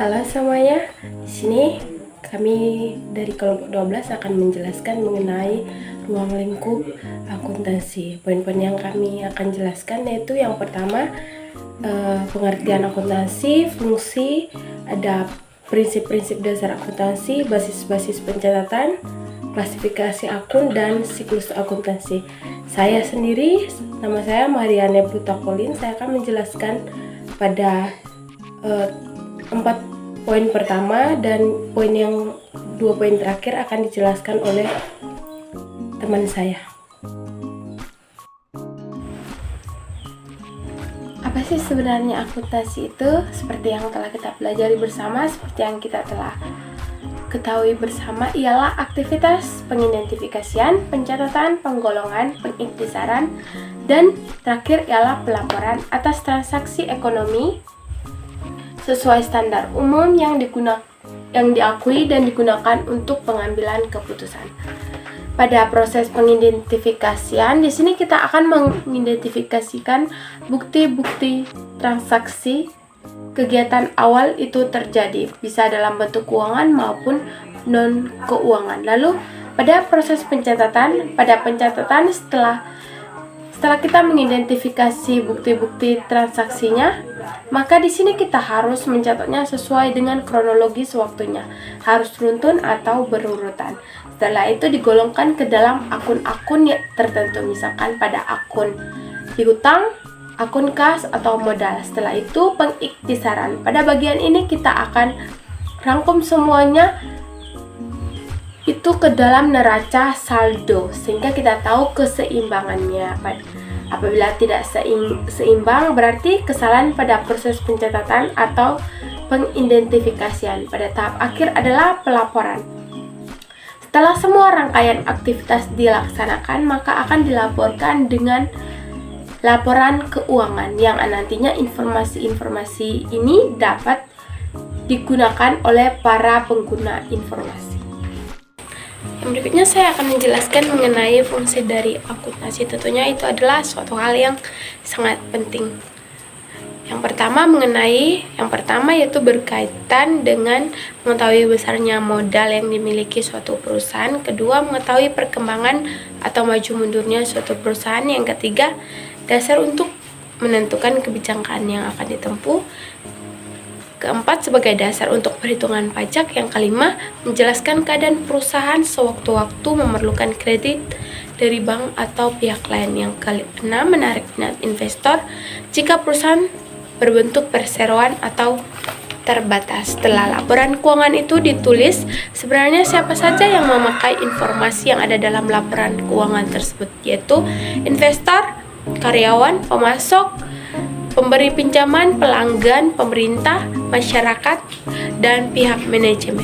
Halo semuanya, di sini kami dari kelompok 12 akan menjelaskan mengenai ruang lingkup akuntansi. Poin-poin yang kami akan jelaskan yaitu yang pertama, pengertian akuntansi, fungsi, ada prinsip-prinsip dasar akuntansi, basis-basis pencatatan, klasifikasi akun, dan siklus akuntansi. Saya sendiri, nama saya Mariane Putakolin, saya akan menjelaskan pada 4 poin pertama, dan dua poin terakhir akan dijelaskan oleh teman saya. Apa sih sebenarnya akuntansi itu? Seperti yang telah kita pelajari bersama, seperti yang kita telah ketahui bersama, ialah aktivitas pengidentifikasian, pencatatan, penggolongan, pengiktisaran, dan terakhir ialah pelaporan atas transaksi ekonomi sesuai standar umum yang diakui dan digunakan untuk pengambilan keputusan. Pada proses pengidentifikasian, di sini kita akan mengidentifikasikan bukti-bukti transaksi kegiatan awal itu terjadi, bisa dalam bentuk keuangan maupun non keuangan. Lalu pada proses pencatatan, setelah kita mengidentifikasi bukti-bukti transaksinya, maka di sini kita harus mencatatnya sesuai dengan kronologis waktunya, harus runtun atau berurutan. Setelah itu digolongkan ke dalam akun-akun yang tertentu, misalkan pada akun piutang, akun kas, atau modal. Setelah itu pengiktisaran. Pada bagian ini kita akan rangkum semuanya itu ke dalam neraca saldo, sehingga kita tahu keseimbangannya. Apabila tidak seimbang, berarti kesalahan pada proses pencatatan atau pengidentifikasian. Pada tahap akhir adalah pelaporan. Setelah semua rangkaian aktivitas dilaksanakan, maka akan dilaporkan dengan laporan keuangan, yang nantinya informasi-informasi ini dapat digunakan oleh para pengguna informasi. Yang berikutnya saya akan menjelaskan mengenai fungsi dari akuntansi. Tentunya itu adalah suatu hal yang sangat penting. Yang pertama yaitu berkaitan dengan mengetahui besarnya modal yang dimiliki suatu perusahaan. Kedua, mengetahui perkembangan atau maju mundurnya suatu perusahaan. Yang ketiga, dasar untuk menentukan kebijakan yang akan ditempuh. Keempat, sebagai dasar untuk perhitungan pajak. Yang kelima, menjelaskan keadaan perusahaan sewaktu-waktu memerlukan kredit dari bank atau pihak lain. Yang keenam, menarik minat investor jika perusahaan berbentuk perseroan atau terbatas. Setelah laporan keuangan itu ditulis, sebenarnya siapa saja yang memakai informasi yang ada dalam laporan keuangan tersebut, yaitu investor, karyawan, pemasok, pemberi pinjaman, pelanggan, pemerintah, masyarakat, dan pihak manajemen.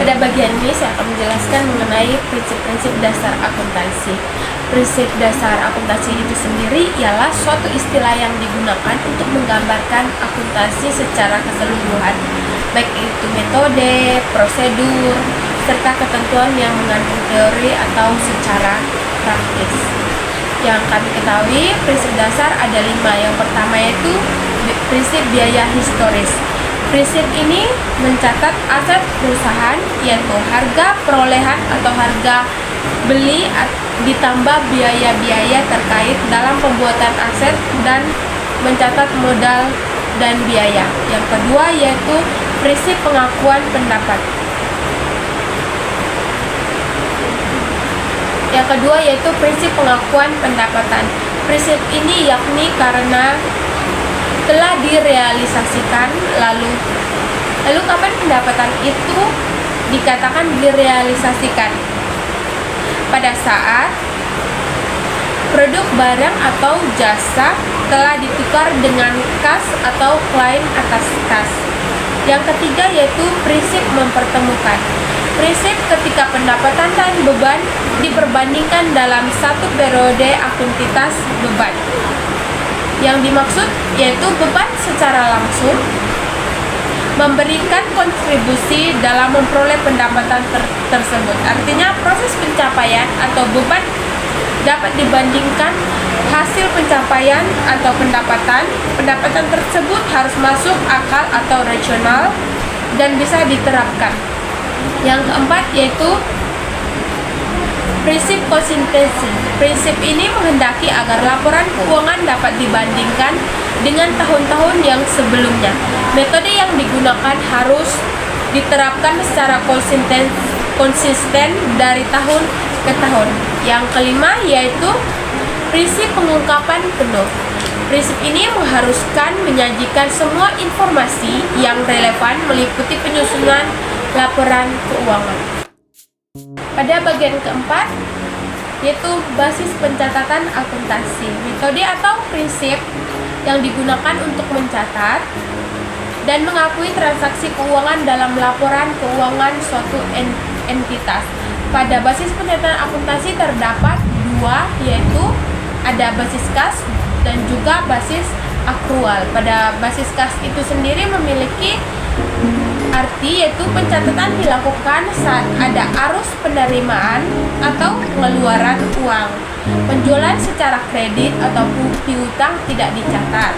Pada bagian ini saya akan menjelaskan mengenai prinsip-prinsip dasar akuntansi. Prinsip dasar akuntansi itu sendiri ialah suatu istilah yang digunakan untuk menggambarkan akuntansi secara keseluruhan, baik itu metode, prosedur, serta ketentuan yang mengandung teori atau secara praktis. Yang kami ketahui, prinsip dasar ada 5. Yang pertama yaitu prinsip biaya historis. Prinsip ini mencatat aset perusahaan, yaitu harga perolehan atau harga beli ditambah biaya-biaya terkait dalam pembuatan aset, dan mencatat modal dan biaya. Yang kedua yaitu prinsip pengakuan pendapat. Yang kedua yaitu prinsip pengakuan pendapatan. Prinsip ini yakni karena telah direalisasikan, lalu kapan pendapatan itu dikatakan direalisasikan? Pada saat produk barang atau jasa telah ditukar dengan kas atau klaim atas kas. Yang ketiga yaitu prinsip mempertemukan. Prinsip ketika pendapatan dan beban diperbandingkan dalam satu periode akuntitas beban. Yang dimaksud yaitu beban secara langsung memberikan kontribusi dalam memperoleh pendapatan tersebut. Artinya proses pencapaian atau beban dapat dibandingkan hasil pencapaian atau pendapatan. Pendapatan tersebut harus masuk akal atau rasional dan bisa diterapkan. Yang keempat yaitu prinsip konsistensi. Prinsip ini menghendaki agar laporan keuangan dapat dibandingkan dengan tahun-tahun yang sebelumnya. Metode yang digunakan harus diterapkan secara konsisten dari tahun ke tahun. Yang kelima yaitu prinsip pengungkapan penuh. Prinsip ini mengharuskan menyajikan semua informasi yang relevan meliputi penyusunan laporan keuangan. Pada bagian keempat, yaitu basis pencatatan akuntansi. Metode atau prinsip yang digunakan untuk mencatat dan mengakui transaksi keuangan dalam laporan keuangan suatu entitas. Pada basis pencatatan akuntansi terdapat dua, yaitu ada basis kas dan juga basis akrual. Pada basis kas itu sendiri memiliki arti yaitu pencatatan dilakukan saat ada arus penerimaan atau pengeluaran uang. Penjualan secara kredit atau piutang tidak dicatat.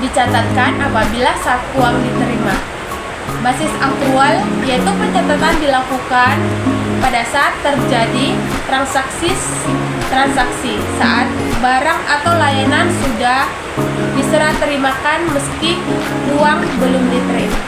Dicatatkan apabila saat uang diterima. Basis akrual yaitu pencatatan dilakukan pada saat terjadi transaksi saat barang atau layanan sudah diserah terimakan meski uang belum diterima.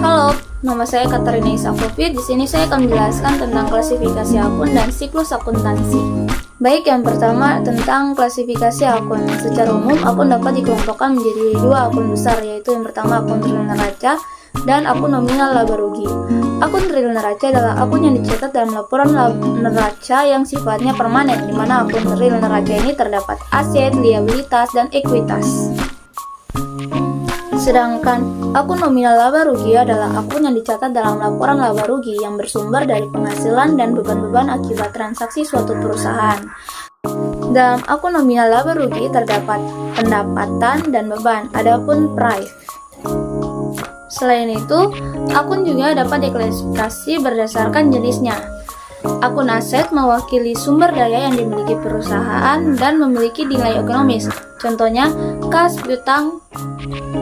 Halo, nama saya Katarina Isakofi. Di sini saya akan menjelaskan tentang klasifikasi akun dan siklus akuntansi. Baik, yang pertama tentang klasifikasi akun. Secara umum, akun dapat dikelompokkan menjadi dua akun besar, yaitu yang pertama akun real neraca dan akun nominal laba rugi. Akun real neraca adalah akun yang dicatat dalam laporan neraca yang sifatnya permanen, di mana akun real neraca ini terdapat aset, liabilitas, dan ekuitas. Sedangkan akun nominal laba rugi adalah akun yang dicatat dalam laporan laba rugi yang bersumber dari penghasilan dan beban-beban akibat transaksi suatu perusahaan. Dalam akun nominal laba rugi terdapat pendapatan dan beban, adapun price. Selain itu, akun juga dapat diklasifikasi berdasarkan jenisnya. Akun aset mewakili sumber daya yang dimiliki perusahaan dan memiliki nilai ekonomis. Contohnya, kas, piutang,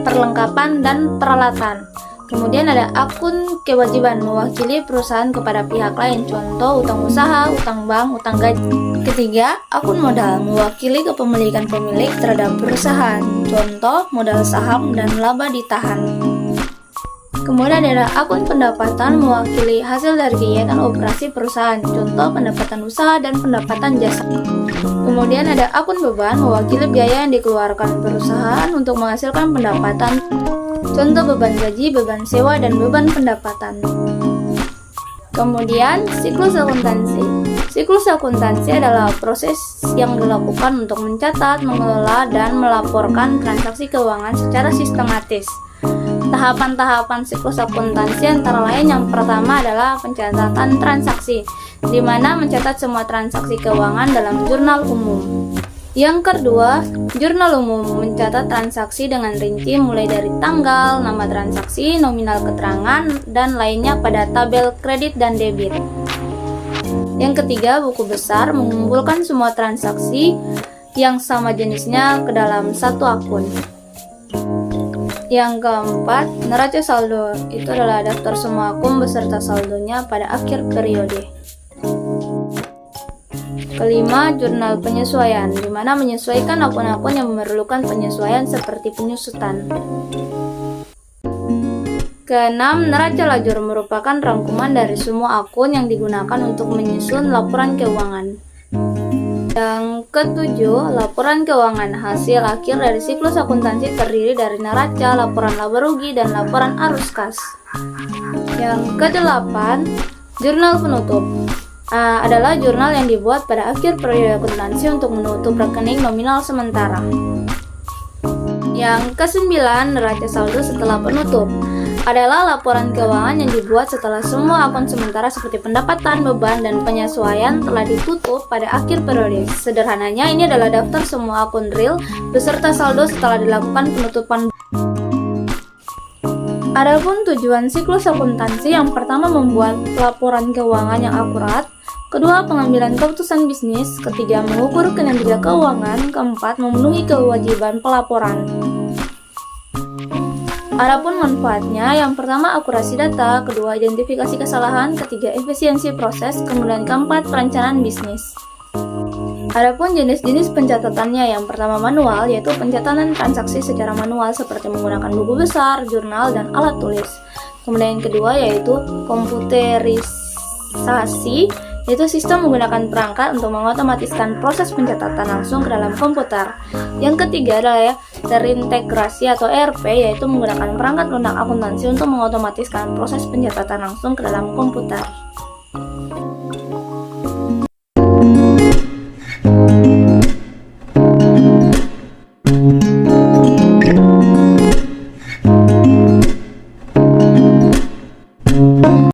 perlengkapan, dan peralatan. Kemudian ada akun kewajiban mewakili perusahaan kepada pihak lain. Contoh, utang usaha, utang bank, utang gaji. Ketiga, akun modal mewakili kepemilikan pemilik terhadap perusahaan. Contoh, modal saham dan laba ditahan. Kemudian ada akun pendapatan mewakili hasil dari kegiatan operasi perusahaan, contoh pendapatan usaha dan pendapatan jasa. Kemudian ada akun beban mewakili biaya yang dikeluarkan perusahaan untuk menghasilkan pendapatan, contoh beban gaji, beban sewa, dan beban pendapatan. Kemudian siklus akuntansi. Siklus akuntansi adalah proses yang dilakukan untuk mencatat, mengelola, dan melaporkan transaksi keuangan secara sistematis. Tahapan-tahapan siklus akuntansi antara lain yang pertama adalah pencatatan transaksi, di mana mencatat semua transaksi keuangan dalam jurnal umum. Yang kedua, jurnal umum mencatat transaksi dengan rinci mulai dari tanggal, nama transaksi, nominal keterangan, dan lainnya pada tabel kredit dan debit. Yang ketiga, buku besar mengumpulkan semua transaksi yang sama jenisnya ke dalam satu akun. Yang keempat, neraca saldo. Itu adalah daftar semua akun beserta saldonya pada akhir periode. Kelima, jurnal penyesuaian, di mana menyesuaikan akun-akun yang memerlukan penyesuaian seperti penyusutan. Keenam, neraca lajur merupakan rangkuman dari semua akun yang digunakan untuk menyusun laporan keuangan. Yang ketujuh, laporan keuangan. Hasil akhir dari siklus akuntansi terdiri dari neraca, laporan laba rugi, dan laporan arus kas. Yang kedelapan, jurnal penutup. Adalah jurnal yang dibuat pada akhir periode akuntansi untuk menutup rekening nominal sementara. Yang kesembilan, neraca saldo setelah penutup. Adalah laporan keuangan yang dibuat setelah semua akun sementara seperti pendapatan, beban, dan penyesuaian telah ditutup pada akhir periode. Sederhananya, ini adalah daftar semua akun real beserta saldo setelah dilakukan penutupan. Adapun tujuan siklus akuntansi, yang pertama membuat laporan keuangan yang akurat, Kedua, pengambilan keputusan bisnis. Ketiga, mengukur kinerja keuangan. Keempat, memenuhi kewajiban pelaporan. Adapun manfaatnya, yang pertama akurasi data, kedua identifikasi kesalahan, ketiga efisiensi proses, kemudian keempat perencanaan bisnis. Adapun jenis-jenis pencatatannya, yang pertama manual, yaitu pencatatan transaksi secara manual seperti menggunakan buku besar, jurnal, dan alat tulis. Kemudian yang kedua yaitu komputerisasi, yaitu sistem menggunakan perangkat untuk mengotomatiskan proses pencatatan langsung ke dalam komputer. Yang ketiga adalah terintegrasi atau ERP, yaitu menggunakan perangkat lunak akuntansi untuk mengotomatiskan proses pencatatan langsung ke dalam komputer.